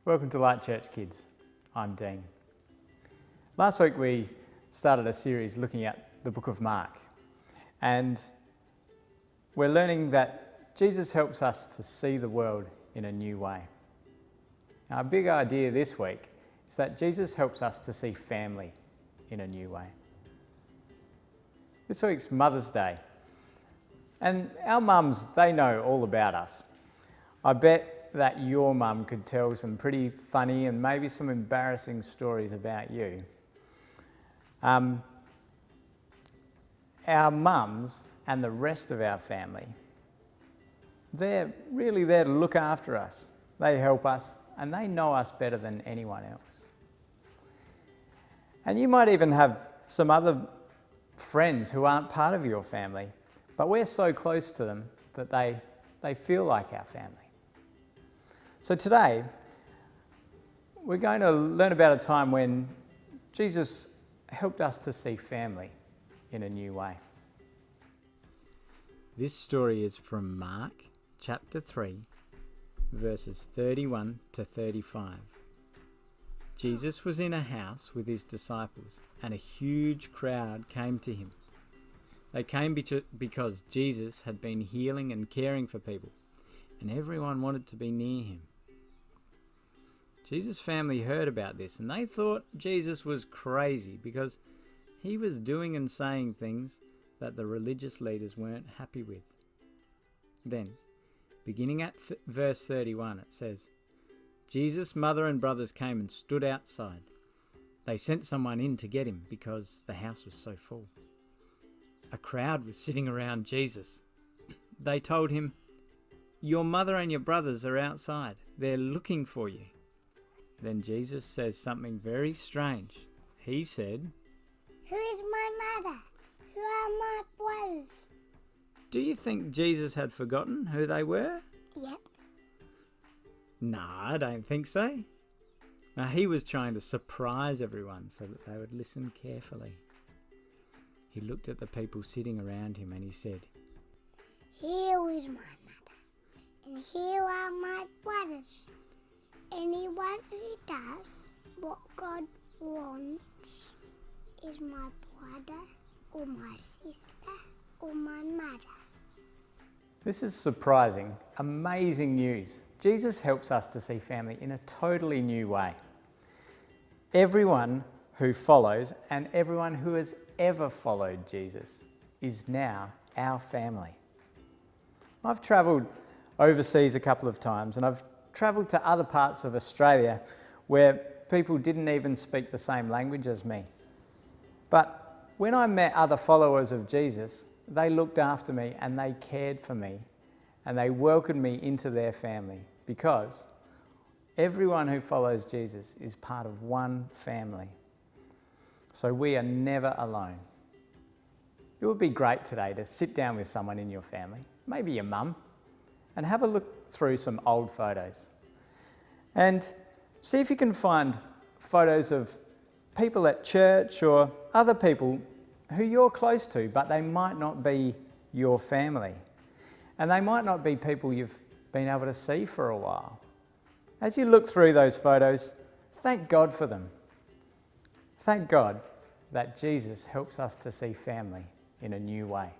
Welcome to Light Church Kids. I'm Dean. Last week we started a series looking at the book of Mark, and we're learning that Jesus helps us to see the world in a new way. Our big idea this week is that Jesus helps us to see family in a new way. This week's Mother's Day, and our mums, they know all about us. I bet that your mum could tell some pretty funny and maybe some embarrassing stories about you. Our mums and the rest of our family, they're really there to look after us. They help us and they know us better than anyone else. And you might even have some other friends who aren't part of your family, but we're so close to them that they feel like our family. So today, we're going to learn about a time when Jesus helped us to see family in a new way. This story is from Mark chapter 3, verses 31 to 35. Jesus was in a house with his disciples, and a huge crowd came to him. They came because Jesus had been healing and caring for people, and everyone wanted to be near him. Jesus' family heard about this, and they thought Jesus was crazy because he was doing and saying things that the religious leaders weren't happy with. Then, beginning at verse 31, it says, Jesus' mother and brothers came and stood outside. They sent someone in to get him because the house was so full. A crowd was sitting around Jesus. They told him, "Your mother and your brothers are outside. They're looking for you." Then Jesus says something very strange. He said, "Who is my mother? Who are my brothers?" Do you think Jesus had forgotten who they were? Yep. No, I don't think so. Now, he was trying to surprise everyone so that they would listen carefully. He looked at the people sitting around him and he said, "Here is my mother, and here are my brothers. Anyone who does what God wants is my brother or my sister or my mother." This is surprising, amazing news. Jesus helps us to see family in a totally new way. Everyone who follows and everyone who has ever followed Jesus is now our family. I've travelled overseas a couple of times, and I've travelled to other parts of Australia where people didn't even speak the same language as me. But when I met other followers of Jesus, they looked after me and they cared for me and they welcomed me into their family, because everyone who follows Jesus is part of one family. So we are never alone. It would be great today to sit down with someone in your family, maybe your mum, and have a look through some old photos and see if you can find photos of people at church or other people who you're close to, but they might not be your family, and they might not be people you've been able to see for a while. As you look through those photos, thank God for them. Thank God that Jesus helps us to see family in a new way.